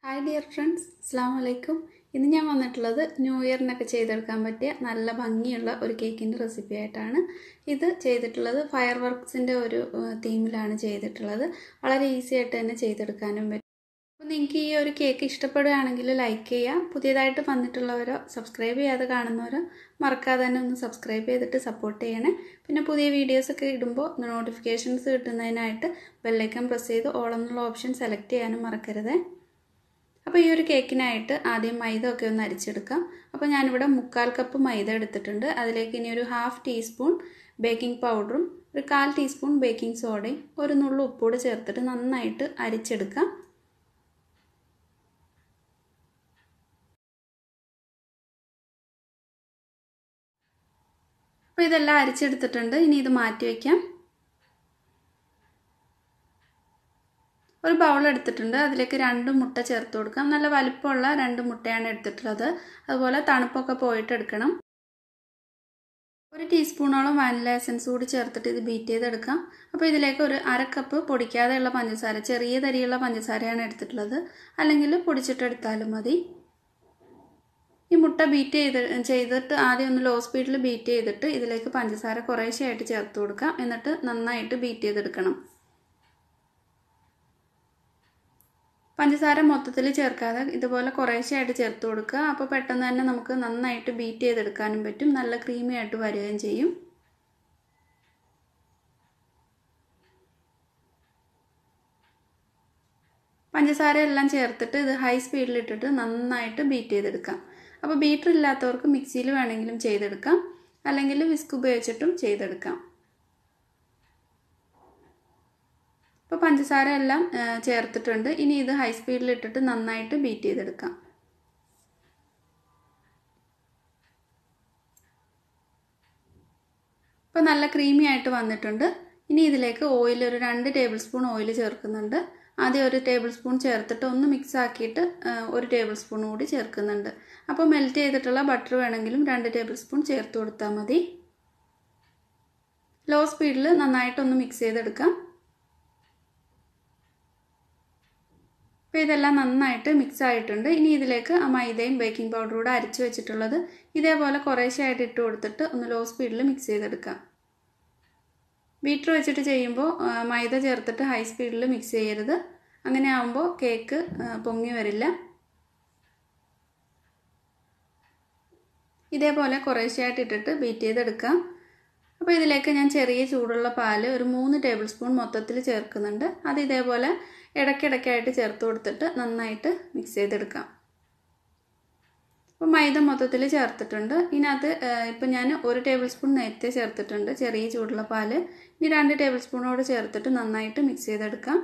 Hi dear friends, Assalamu alaikum. ഇന്ന് ഞാൻ വന്നിട്ടുള്ളത് ന്യൂ ഇയറിനൊക്കെ ചെയ്തെടുക്കാൻ പറ്റിയ നല്ല ഭംഗിയുള്ള ഒരു കേക്കിന്റെ റെസിപ്പി ആയിട്ടാണ്. ഇത് ചെയ്തിട്ടുള്ളത് ഫയർ വർക്സിന്റെ ഒരു തീമിലാണ് ചെയ്തിട്ടുള്ളത്. വളരെ ഈസി ആയിട്ട് തന്നെ ചെയ്തെടുക്കാനും പറ്റും. അപ്പോൾ നിങ്ങൾക്ക് ഈ ഒരു കേക്ക് ഇഷ്ടപ്പെടുകയാണെങ്കിൽ ലൈക്ക് ചെയ്യുക. പുതിയതായിട്ട് വന്നിട്ടുള്ളവരോ സബ്സ്ക്രൈബ് ചെയ്യാതെ കാണുന്നവരോ മറക്കാതെ തന്നെ ഒന്ന് സബ്സ്ക്രൈബ് ചെയ്തിട്ട് സപ്പോർട്ട് ചെയ്യണേ. പിന്നെ പുതിയ വീഡിയോസ് ഒക്കെ ഇടുമ്പോൾ നോട്ടിഫിക്കേഷൻസ് കിട്ടുന്നതിനായിട്ട് ബെൽ ഐക്കൺ പ്രസ് ചെയ്ത് ഓൾ എന്നുള്ള ഓപ്ഷൻ സെലക്ട് ചെയ്യാനും മറക്കരുത്. അപ്പോൾ ഈ ഒരു കേക്കിനായിട്ട് ആദ്യം മൈദ ഒക്കെ ഒന്ന് അരിച്ചെടുക്കാം. അപ്പോൾ ഞാനിവിടെ 1/4 കപ്പ് മൈദ എടുത്തിട്ടുണ്ട്. അതിലേക്ക് ഇനി ഒരു 1/2 ടീസ്പൂൺ ബേക്കിംഗ് പൗഡറും ഒരു 1/4 ടീസ്പൂൺ ബേക്കിംഗ് സോഡയും ഒരു നുള്ളു ഉപ്പുകൂടി ചേർത്തിട്ട് നന്നായിട്ട് അരിച്ചെടുക്കാം. അപ്പോൾ ഇതെല്ലാം അരിച്ചെടുത്തിട്ടുണ്ട്. ഇനി ഇത് മാറ്റി വയ്ക്കാം. ഒരു ബൗൾ എടുത്തിട്ടുണ്ട്. അതിലേക്ക് 2 മുട്ട ചേർത്ത് കൊടുക്കാം. നല്ല വലിപ്പമുള്ള 2 മുട്ടയാണ് എടുത്തിട്ടുള്ളത്. അതുപോലെ തണുപ്പൊക്കെ പോയിട്ട് എടുക്കണം. 1 ടീസ്പൂണോളം വാനില എസൻസ് കൂടി ചേർത്തിട്ട് ഇത് ബീറ്റ് ചെയ്തെടുക്കാം. അപ്പോൾ ഇതിലേക്ക് ഒരു 1/2 കപ്പ് പൊടിക്കാതെയുള്ള പഞ്ചസാര, ചെറിയ തരിയുള്ള പഞ്ചസാരയാണ് എടുത്തിട്ടുള്ളത്. അല്ലെങ്കിൽ പൊടിച്ചിട്ടെടുത്താലും മതി. ഈ മുട്ട ബീറ്റ് ചെയ്തിട്ട് ആദ്യം ഒന്ന് ലോ സ്പീഡിൽ ബീറ്റ് ചെയ്തിട്ട് ഇതിലേക്ക് പഞ്ചസാര കുറേശ്ശെയായിട്ട് ചേർത്ത് കൊടുക്കാം. എന്നിട്ട് നന്നായിട്ട് ബീറ്റ് ചെയ്തെടുക്കണം. പഞ്ചസാര മൊത്തത്തിൽ ചേർക്കാതെ ഇതുപോലെ കുറേശ്ശെയായിട്ട് ചേർത്ത് കൊടുക്കുക. അപ്പോൾ പെട്ടെന്ന് തന്നെ നമുക്ക് നന്നായിട്ട് ബീറ്റ് ചെയ്തെടുക്കാനും പറ്റും. നല്ല ക്രീമി ആയിട്ട് വരികയും ചെയ്യും. പഞ്ചസാര എല്ലാം ചേർത്തിട്ട് ഇത് ഹൈ സ്പീഡിൽ ഇട്ടിട്ട് നന്നായിട്ട് ബീറ്റ് ചെയ്തെടുക്കാം. അപ്പോൾ ബീറ്റർ ഇല്ലാത്തവർക്ക് മിക്സിയിൽ വേണമെങ്കിലും ചെയ്തെടുക്കാം, അല്ലെങ്കിൽ വിസ്ക് ഉപയോഗിച്ചിട്ടും ചെയ്തെടുക്കാം. അപ്പോൾ പഞ്ചസാര എല്ലാം ചേർത്തിട്ടുണ്ട്. ഇനി ഇത് ഹൈ സ്പീഡിൽ ഇട്ടിട്ട് നന്നായിട്ട് ബീറ്റ് ചെയ്തെടുക്കാം. അപ്പോൾ നല്ല ക്രീമി ആയിട്ട് വന്നിട്ടുണ്ട്. ഇനി ഇതിലേക്ക് ഓയിൽ ഒരു 2 ടേബിൾ സ്പൂൺ ഓയിൽ ചേർക്കുന്നുണ്ട്. ആദ്യം 1 ടേബിൾ സ്പൂൺ ചേർത്തിട്ട് ഒന്ന് മിക്സ് ആക്കിയിട്ട് 1 ടേബിൾ സ്പൂൺ കൂടി ചേർക്കുന്നുണ്ട്. അപ്പോൾ മെൽറ്റ് ചെയ്തിട്ടുള്ള ബട്ടർ വേണമെങ്കിലും 2 ടേബിൾ സ്പൂൺ ചേർത്ത് കൊടുത്താൽ മതി. ലോ സ്പീഡിൽ നന്നായിട്ടൊന്ന് മിക്സ് ചെയ്തെടുക്കാം. അപ്പോൾ ഇതെല്ലാം നന്നായിട്ട് മിക്സ് ആയിട്ടുണ്ട്. ഇനി ഇതിലേക്ക് ആ മൈദയും ബേക്കിംഗ് പൗഡറും കൂടെ അരിച്ചു വെച്ചിട്ടുള്ളത് ഇതേപോലെ കുറേശ്ശെയായിട്ട് ഇട്ട് കൊടുത്തിട്ട് ഒന്ന് ലോ സ്പീഡിൽ മിക്സ് ചെയ്തെടുക്കാം. ബീറ്റർ വെച്ചിട്ട് ചെയ്യുമ്പോൾ മൈദ ചേർത്തിട്ട് ഹൈ സ്പീഡിൽ മിക്സ് ചെയ്യരുത്. അങ്ങനെ ആകുമ്പോൾ കേക്ക് പൊങ്ങി വരില്ല. ഇതേപോലെ കുറേശ്ശെയായിട്ട് ഇട്ടിട്ട് ബീറ്റ് ചെയ്തെടുക്കാം. അപ്പോൾ ഇതിലേക്ക് ഞാൻ ചെറിയ ചൂടുള്ള പാല് ഒരു 3 ടേബിൾ സ്പൂൺ മൊത്തത്തിൽ ചേർക്കുന്നുണ്ട്. അത് ഇതേപോലെ ഇടയ്ക്കിടയ്ക്കായിട്ട് ചേർത്ത് കൊടുത്തിട്ട് നന്നായിട്ട് മിക്സ് ചെയ്തെടുക്കാം. അപ്പോൾ മൈദ മൊത്തത്തിൽ ചേർത്തിട്ടുണ്ട്. ഇതിനകത്ത് ഇപ്പം ഞാൻ 1 ടേബിൾ സ്പൂൺ നേരത്തെ ചേർത്തിട്ടുണ്ട് ചെറിയ ചൂടുള്ള പാല്. ഇനി 2 ടേബിൾ സ്പൂണോട് ചേർത്തിട്ട് നന്നായിട്ട് മിക്സ് ചെയ്തെടുക്കാം.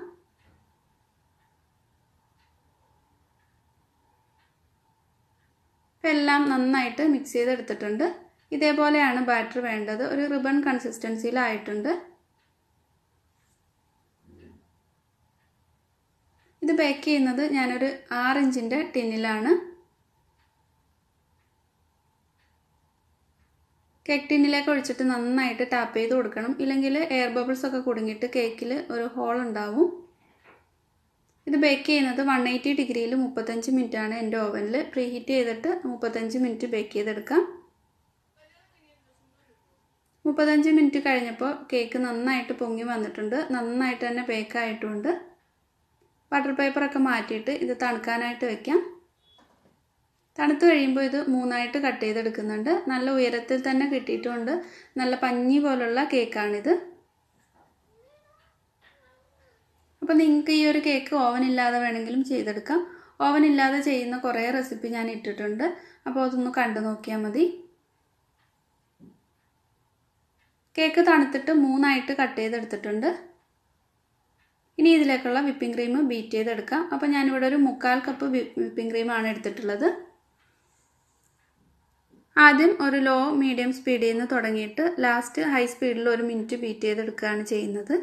ഇപ്പം എല്ലാം നന്നായിട്ട് മിക്സ് ചെയ്തെടുത്തിട്ടുണ്ട്. ഇതേപോലെയാണ് ബാറ്റർ വേണ്ടത്. ഒരു റിബൺ കൺസിസ്റ്റൻസിയിലായിട്ടുണ്ട്. ഇത് ബേക്ക് ചെയ്യുന്നത് ഞാനൊരു 6 ഇഞ്ചിൻ്റെ ടിന്നിലാണ്. കേക്ക് ടിന്നിലേക്ക് ഒഴിച്ചിട്ട് നന്നായിട്ട് ടാപ്പ് ചെയ്ത് കൊടുക്കണം. ഇല്ലെങ്കിൽ എയർ ബബിൾസ് ഒക്കെ കുടുങ്ങിയിട്ട് കേക്കിൽ ഒരു ഹോൾ ഉണ്ടാവും. ഇത് ബേക്ക് ചെയ്യുന്നത് 180 ഡിഗ്രിയിൽ 35 മിനിറ്റ് ആണ് എൻ്റെ ഓവനിൽ. പ്രീഹീറ്റ് ചെയ്തിട്ട് 35 മിനിറ്റ് ബേക്ക് ചെയ്തെടുക്കാം. 35 മിനിറ്റ് കഴിഞ്ഞപ്പോൾ കേക്ക് നന്നായിട്ട് പൊങ്ങി വന്നിട്ടുണ്ട്. നന്നായിട്ട് തന്നെ ബേക്ക് ആയിട്ടുണ്ട്. ബട്ടർ പേപ്പറൊക്കെ മാറ്റിയിട്ട് ഇത് തണുക്കാനായിട്ട് വെക്കാം. തണുത്ത് കഴിയുമ്പോൾ ഇത് 3ആയിട്ട് കട്ട് ചെയ്തെടുക്കുന്നുണ്ട്. നല്ല ഉയരത്തിൽ തന്നെ കിട്ടിയിട്ടുണ്ട്. നല്ല പഞ്ഞി പോലുള്ള കേക്കാണിത്. അപ്പോൾ നിങ്ങൾക്ക് ഈ ഒരു കേക്ക് ഓവൻ ഇല്ലാതെ വേണമെങ്കിലും ചെയ്തെടുക്കാം. ഓവൻ ഇല്ലാതെ ചെയ്യുന്ന കുറേ റെസിപ്പി ഞാൻ ഇട്ടിട്ടുണ്ട്. അപ്പോൾ അതൊന്ന് കണ്ടു നോക്കിയാൽ മതി. കേക്ക് തണുത്തിട്ട് 3ആയിട്ട് കട്ട് ചെയ്തെടുത്തിട്ടുണ്ട്. ഇനി ഇതിലേക്കുള്ള വിപ്പിംഗ് ക്രീം ബീറ്റ് ചെയ്തെടുക്കാം. അപ്പോൾ ഞാനിവിടെ ഒരു 1/4 കപ്പ് വിപ്പിംഗ് ക്രീമാണ് എടുത്തിട്ടുള്ളത്. ആദ്യം ഒരു ലോ മീഡിയം സ്പീഡിൽ നിന്ന് തുടങ്ങിയിട്ട് ലാസ്റ്റ് ഹൈ സ്പീഡിൽ 1 മിനിറ്റ് ബീറ്റ് ചെയ്തെടുക്കുകയാണ് ചെയ്യുന്നത്.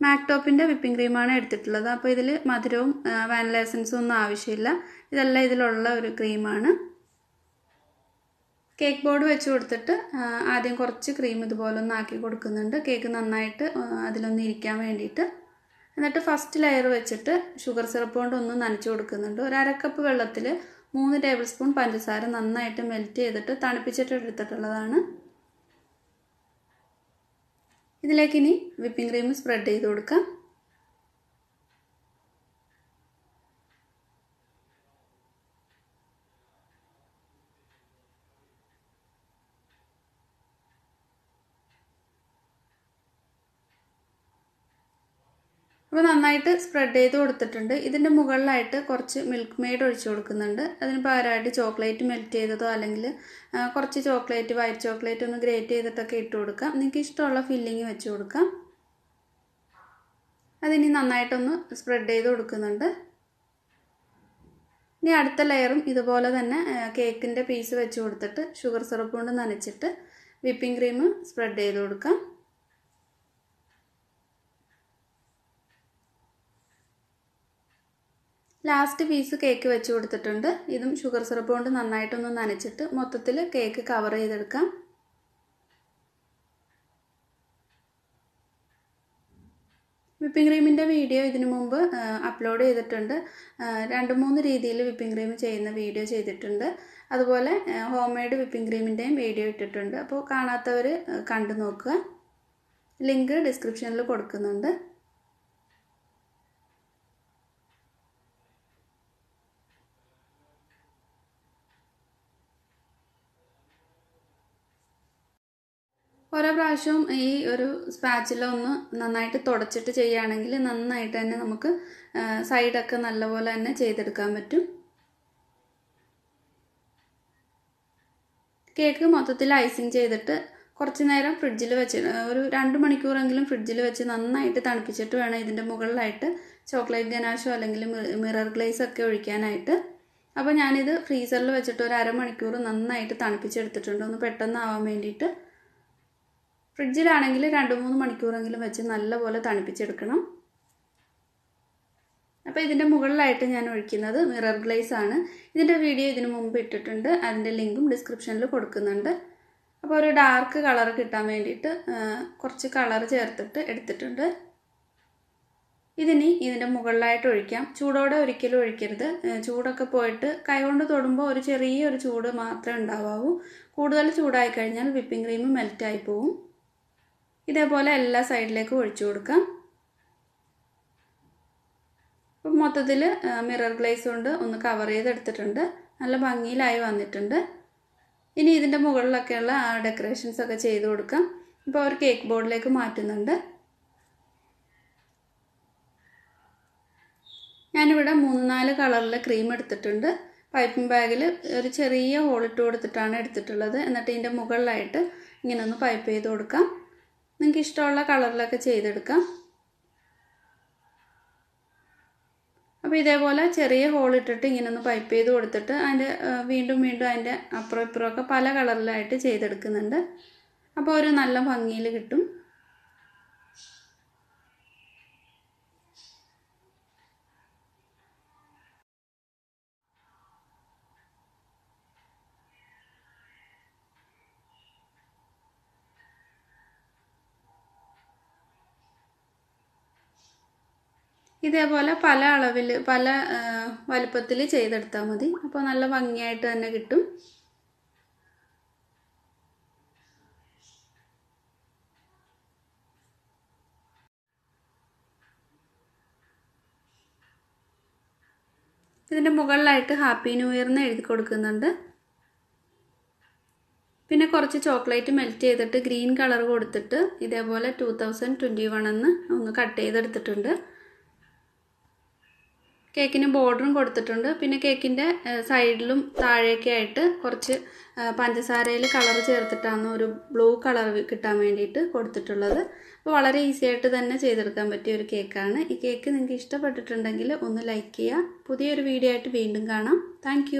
മാക്ടോപ്പിൻ്റെ വിപ്പിംഗ് ക്രീമാണ് എടുത്തിട്ടുള്ളത്. അപ്പോൾ ഇതിൽ മധുരവും വാനില എസൻസും ഒന്നും ആവശ്യമില്ല. ഇതെല്ലാം ഇതിലുള്ള ഒരു ക്രീമാണ്. കേക്ക് ബോർഡ് വെച്ച് കൊടുത്തിട്ട് ആദ്യം കുറച്ച് ക്രീം ഇതുപോലെ ഒന്ന് ആക്കി കൊടുക്കുന്നുണ്ട്. കേക്ക് നന്നായിട്ട് അതിലൊന്ന് ഇരിക്കാൻ വേണ്ടിയിട്ട്. എന്നിട്ട് ഫസ്റ്റ് ലെയർ വെച്ചിട്ട് ഷുഗർ സിറപ്പ് കൊണ്ട് ഒന്ന് നനച്ചു കൊടുക്കുന്നുണ്ട്. ഒരു 1/2 കപ്പ് വെള്ളത്തിൽ 3 ടേബിൾ സ്പൂൺ പഞ്ചസാര നന്നായിട്ട് മെൽറ്റ് ചെയ്തിട്ട് തണുപ്പിച്ചിട്ട് എടുത്തിട്ടുള്ളതാണ്. ഇതിലേക്ക് ഇനി വിപ്പിംഗ് ക്രീം സ്പ്രെഡ് ചെയ്ത് കൊടുക്കാം. അപ്പോൾ നന്നായിട്ട് സ്പ്രെഡ് ചെയ്ത് കൊടുത്തിട്ടുണ്ട്. ഇതിൻ്റെ മുകളിലായിട്ട് കുറച്ച് മിൽക്ക് മെയ്ഡ് ഒഴിച്ചു കൊടുക്കുന്നുണ്ട്. അതിന് പകരമായിട്ട് ചോക്ലേറ്റ് മെൽറ്റ് ചെയ്തതോ അല്ലെങ്കിൽ കുറച്ച് ചോക്ലേറ്റ്, വൈറ്റ് ചോക്ലേറ്റ് ഒന്ന് ഗ്രേറ്റ് ചെയ്തിട്ടൊക്കെ ഇട്ട് കൊടുക്കാം. നിങ്ങൾക്ക് ഇഷ്ടമുള്ള ഫില്ലിങ് വെച്ച് കൊടുക്കാം. അതിനി നന്നായിട്ടൊന്ന് സ്പ്രെഡ് ചെയ്ത് കൊടുക്കുന്നുണ്ട്. ഇനി അടുത്ത ലെയറും ഇതുപോലെ തന്നെ കേക്കിൻ്റെ പീസ് വെച്ച് കൊടുത്തിട്ട് ഷുഗർ സിറപ്പ് കൊണ്ട് നനച്ചിട്ട് വിപ്പിംഗ് ക്രീം സ്പ്രെഡ് ചെയ്ത് കൊടുക്കാം. ലാസ്റ്റ് പീസ് കേക്ക് വെച്ച് കൊടുത്തിട്ടുണ്ട്. ഇതും ഷുഗർ സിറപ്പ് കൊണ്ട് നന്നായിട്ടൊന്ന് നനച്ചിട്ട് മൊത്തത്തിൽ കേക്ക് കവർ ചെയ്തെടുക്കാം. വിപ്പിംഗ് ക്രീമിൻ്റെ വീഡിയോ ഇതിനു മുമ്പ് അപ്ലോഡ് ചെയ്തിട്ടുണ്ട്. 2-3 രീതിയിൽ വിപ്പിംഗ് ക്രീം ചെയ്യുന്ന വീഡിയോ ചെയ്തിട്ടുണ്ട്. അതുപോലെ ഹോം മെയ്ഡ് വിപ്പിംഗ് ക്രീമിൻ്റെയും വീഡിയോ ഇട്ടിട്ടുണ്ട്. അപ്പോൾ കാണാത്തവർ കണ്ടു നോക്കുക. ലിങ്ക് ഡിസ്ക്രിപ്ഷനിൽ കൊടുക്കുന്നുണ്ട്. ഓരോ പ്രാവശ്യവും ഈ ഒരു സ്പാച്ചില ഒന്ന് നന്നായിട്ട് തുടച്ചിട്ട് ചെയ്യുകയാണെങ്കിൽ നന്നായിട്ട് തന്നെ നമുക്ക് സൈഡൊക്കെ നല്ലപോലെ തന്നെ ചെയ്തെടുക്കാൻ പറ്റും. കേക്ക് മൊത്തത്തിൽ ഐസിങ് ചെയ്തിട്ട് കുറച്ച് നേരം ഫ്രിഡ്ജിൽ വെച്ച് ഒരു 2 മണിക്കൂറെങ്കിലും ഫ്രിഡ്ജിൽ വെച്ച് നന്നായിട്ട് തണുപ്പിച്ചിട്ട് വേണം ഇതിൻ്റെ മുകളിലായിട്ട് ചോക്ലേറ്റ് ഗനാഷോ അല്ലെങ്കിൽ മിറർ ഗ്ലേസ് ഒക്കെ ഒഴിക്കാനായിട്ട്. അപ്പോൾ ഞാനിത് ഫ്രീസറിൽ വെച്ചിട്ട് ഒരു 1/2 മണിക്കൂർ നന്നായിട്ട് തണുപ്പിച്ചെടുത്തിട്ടുണ്ട്, ഒന്ന് പെട്ടെന്നാവാൻ വേണ്ടിയിട്ട്. ഫ്രിഡ്ജിലാണെങ്കിൽ 2-3 മണിക്കൂറെങ്കിലും വെച്ച് നല്ലപോലെ തണുപ്പിച്ചെടുക്കണം. അപ്പോൾ ഇതിൻ്റെ മുകളിലായിട്ട് ഞാൻ ഒഴിക്കുന്നത് മിറർ ഗ്ലേസ് ആണ്. ഇതിൻ്റെ വീഡിയോ ഇതിനു മുമ്പ് ഇട്ടിട്ടുണ്ട്. അതിൻ്റെ ലിങ്കും ഡിസ്ക്രിപ്ഷനിൽ കൊടുക്കുന്നുണ്ട്. അപ്പോൾ ഒരു ഡാർക്ക് കളർ കിട്ടാൻ വേണ്ടിയിട്ട് കുറച്ച് കളർ ചേർത്തിട്ട് എടുത്തിട്ടുണ്ട്. ഇതിനി ഇതിൻ്റെ മുകളിലായിട്ട് ഒഴിക്കാം. ചൂടോടെ ഒരിക്കലും ഒഴിക്കരുത്. ചൂടൊക്കെ പോയിട്ട് കൈകൊണ്ട് തൊടുമ്പോൾ ഒരു ചെറിയൊരു ചൂട് മാത്രമേ ഉണ്ടാവാവൂ. കൂടുതൽ ചൂടായി കഴിഞ്ഞാൽ വിപ്പിംഗ് ക്രീം മെൽറ്റായി പോവും. ഇതേപോലെ എല്ലാ സൈഡിലേക്കും ഒഴിച്ചു കൊടുക്കാം. അപ്പം മൊത്തത്തിൽ മിറർ ഗ്ലേസ് കൊണ്ട് ഒന്ന് കവർ ചെയ്തെടുത്തിട്ടുണ്ട്. നല്ല ഭംഗിയിലായി വന്നിട്ടുണ്ട്. ഇനി ഇതിൻ്റെ മുകളിലൊക്കെയുള്ള ഡെക്കറേഷൻസ് ഒക്കെ ചെയ്ത് കൊടുക്കാം. ഇപ്പോൾ ഒരു കേക്ക് ബോർഡിലേക്ക് മാറ്റുന്നുണ്ട്. ഞാനിവിടെ 3-4 കളറിൽ ക്രീം എടുത്തിട്ടുണ്ട്. പൈപ്പിംഗ് ബാഗിൽ ഒരു ചെറിയ ഹോളിട്ട് കൊടുത്തിട്ടാണ് എടുത്തിട്ടുള്ളത്. എന്നിട്ട് ഇതിൻ്റെ മുകളിലായിട്ട് ഇങ്ങനെ ഒന്ന് പൈപ്പ് ചെയ്ത് കൊടുക്കാം. നിങ്ങൾക്ക് ഇഷ്ടമുള്ള കളറിലൊക്കെ ചെയ്തെടുക്കാം. അപ്പോൾ ഇതേപോലെ ചെറിയ ഹോളിട്ടിട്ട് ഇങ്ങനെ ഒന്ന് പൈപ്പ് ചെയ്ത് കൊടുത്തിട്ട് അതിൻ്റെ വീണ്ടും അതിൻ്റെ അപ്പുറം ഇപ്പുറമൊക്കെ പല കളറിലായിട്ട് ചെയ്തെടുക്കുന്നുണ്ട്. അപ്പോൾ ഒരു നല്ല ഭംഗിയിൽ കിട്ടും. ഇതേപോലെ പല അളവിൽ പല വലുപ്പത്തിൽ ചെയ്തെടുത്താൽ മതി. അപ്പോൾ നല്ല ഭംഗിയായിട്ട് തന്നെ കിട്ടും. ഇതിൻ്റെ മുകളിലായിട്ട് ഹാപ്പി ന്യൂ ഇയർ എന്ന് എഴുതി കൊടുക്കുന്നുണ്ട്. പിന്നെ കുറച്ച് ചോക്ലേറ്റ് മെൽറ്റ് ചെയ്തിട്ട് ഗ്രീൻ കളർ കൊടുത്തിട്ട് ഇതേപോലെ 2021 എന്ന് ഒന്ന് കട്ട് ചെയ്തെടുത്തിട്ടുണ്ട്. കേക്കിന് ബോർഡറും കൊടുത്തിട്ടുണ്ട്. പിന്നെ കേക്കിൻ്റെ സൈഡിലും താഴെയൊക്കെ ആയിട്ട് കുറച്ച് പഞ്ചസാരയിൽ കളർ ചേർത്തിട്ടാണ് ഒരു ബ്ലൂ കളർ കിട്ടാൻ വേണ്ടിയിട്ട് കൊടുത്തിട്ടുള്ളത്. അപ്പോൾ വളരെ ഈസി ആയിട്ട് തന്നെ ചെയ്തെടുക്കാൻ പറ്റിയ ഒരു കേക്കാണ്. ഈ കേക്ക് നിങ്ങൾക്ക് ഇഷ്ടപ്പെട്ടിട്ടുണ്ടെങ്കിൽ ഒന്ന് ലൈക്ക് ചെയ്യുക. പുതിയൊരു വീഡിയോ ആയിട്ട് വീണ്ടും കാണാം. താങ്ക്